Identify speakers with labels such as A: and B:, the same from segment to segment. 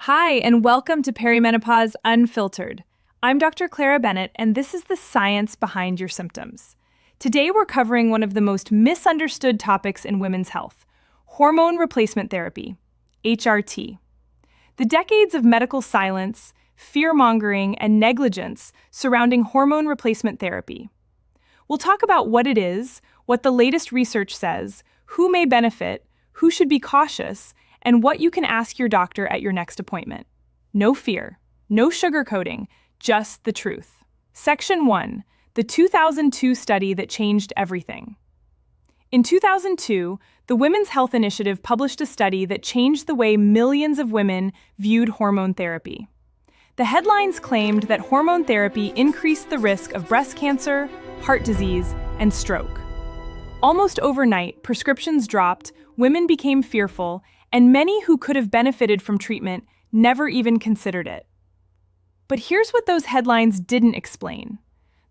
A: Hi, and welcome to Perimenopause Unfiltered. I'm Dr. Clara Bennett, and this is the science behind your symptoms. Today, we're covering one of the most misunderstood topics in women's health: hormone replacement therapy, HRT. The decades of medical silence, fear-mongering, and negligence surrounding hormone replacement therapy. We'll talk about what it is, what the latest research says, who may benefit, who should be cautious, and what you can ask your doctor at your next appointment. No fear, no sugarcoating, just the truth. Section 1. The 2002 study that changed everything. In 2002, the Women's Health Initiative published a study that changed the way millions of women viewed hormone therapy. The headlines claimed that hormone therapy increased the risk of breast cancer, heart disease, and stroke. Almost overnight, prescriptions dropped, women became fearful, and many who could have benefited from treatment never even considered it. But here's what those headlines didn't explain.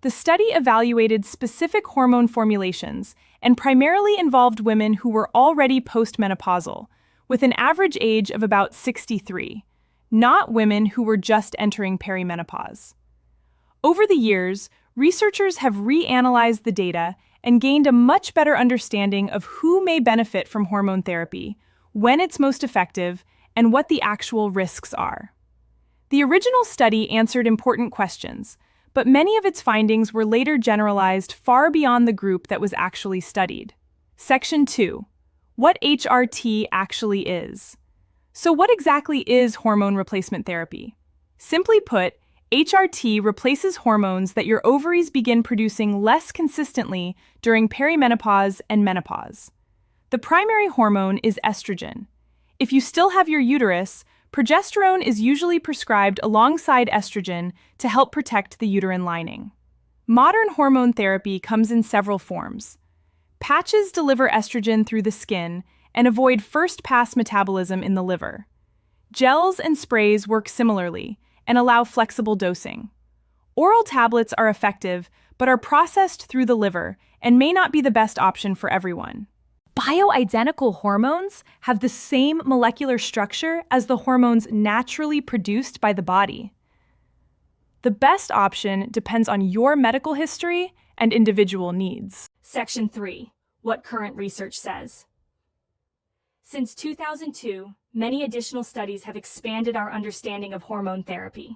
A: The study evaluated specific hormone formulations and primarily involved women who were already postmenopausal, with an average age of about 63, not women who were just entering perimenopause. Over the years, researchers have reanalyzed the data and gained a much better understanding of who may benefit from hormone therapy, when it's most effective, and what the actual risks are. The original study answered important questions, but many of its findings were later generalized far beyond the group that was actually studied. Section 2. What HRT actually is. So what exactly is hormone replacement therapy? Simply put, HRT replaces hormones that your ovaries begin producing less consistently during perimenopause and menopause. The primary hormone is estrogen. If you still have your uterus, progesterone is usually prescribed alongside estrogen to help protect the uterine lining. Modern hormone therapy comes in several forms. Patches deliver estrogen through the skin and avoid first-pass metabolism in the liver. Gels and sprays work similarly and allow flexible dosing. Oral tablets are effective, but are processed through the liver and may not be the best option for everyone. Bioidentical hormones have the same molecular structure as the hormones naturally produced by the body. The best option depends on your medical history and individual needs.
B: Section 3. What current research says. Since 2002, many additional studies have expanded our understanding of hormone therapy.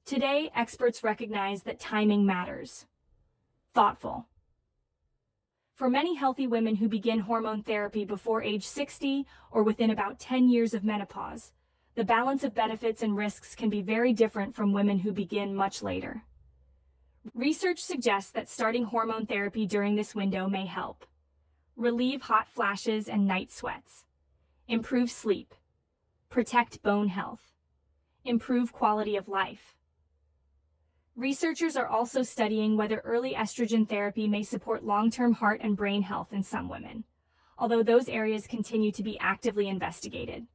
B: Today, experts recognize that timing matters. Thoughtful. For many healthy women who begin hormone therapy before age 60 or within about 10 years of menopause, the balance of benefits and risks can be very different from women who begin much later. Research suggests that starting hormone therapy during this window may help relieve hot flashes and night sweats, improve sleep, protect bone health, improve quality of life. Researchers are also studying whether early estrogen therapy may support long-term heart and brain health in some women, although those areas continue to be actively investigated.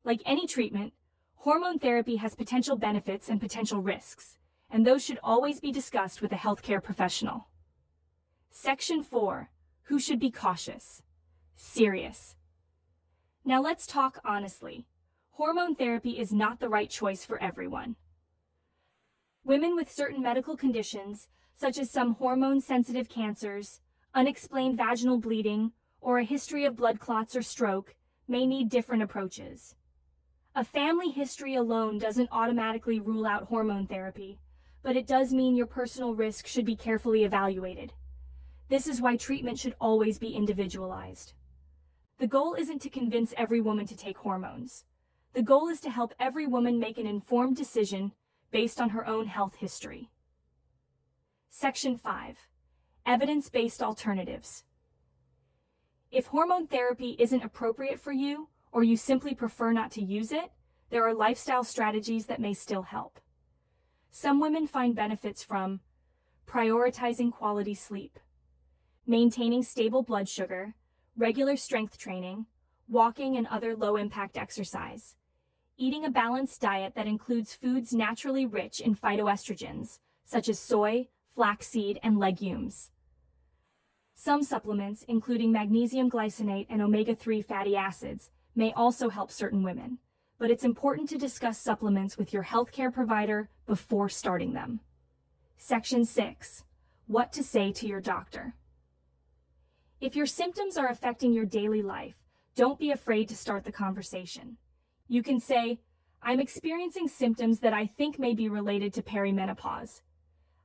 B: Like any treatment, hormone therapy has potential benefits and potential risks, and those should always be discussed with a healthcare professional. Section 4. Who should be cautious? Serious. Now let's talk honestly. Hormone therapy is not the right choice for everyone. Women with certain medical conditions, such as some hormone-sensitive cancers, unexplained vaginal bleeding, or a history of blood clots or stroke, may need different approaches. A family history alone doesn't automatically rule out hormone therapy, but it does mean your personal risk should be carefully evaluated. This is why treatment should always be individualized. The goal isn't to convince every woman to take hormones. The goal is to help every woman make an informed decision based on her own health history. Section 5. Evidence-based alternatives. If hormone therapy isn't appropriate for you, or you simply prefer not to use it, there are lifestyle strategies that may still help. Some women find benefits from prioritizing quality sleep, maintaining stable blood sugar, regular strength training, walking and other low-impact exercise, eating a balanced diet that includes foods naturally rich in phytoestrogens, such as soy, flaxseed, and legumes. Some supplements, including magnesium glycinate and omega-3 fatty acids, may also help certain women, but it's important to discuss supplements with your healthcare provider before starting them. Section 6. What to say to your doctor. If your symptoms are affecting your daily life, don't be afraid to start the conversation. You can say, "I'm experiencing symptoms that I think may be related to perimenopause.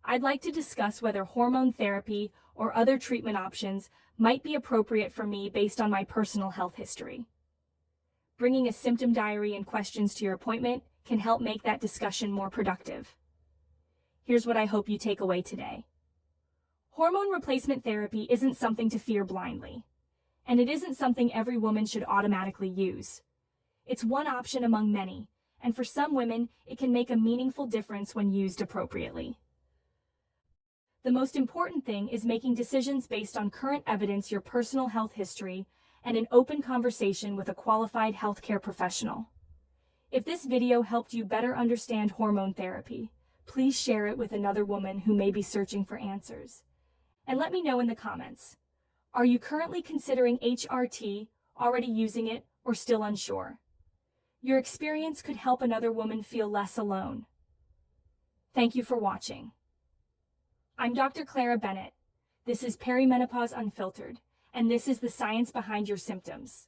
B: I'd like to discuss whether hormone therapy or other treatment options might be appropriate for me based on my personal health history." Bringing a symptom diary and questions to your appointment can help make that discussion more productive. Here's what I hope you take away today. Hormone replacement therapy isn't something to fear blindly, and it isn't something every woman should automatically use. It's one option among many, and for some women, it can make a meaningful difference when used appropriately. The most important thing is making decisions based on current evidence, your personal health history, and an open conversation with a qualified healthcare professional. If this video helped you better understand hormone therapy, please share it with another woman who may be searching for answers. And let me know in the comments. Are you currently considering HRT, already using it, or still unsure? Your experience could help another woman feel less alone. Thank you for watching. I'm Dr. Clara Bennett. This is Perimenopause Unfiltered, and this is the science behind your symptoms.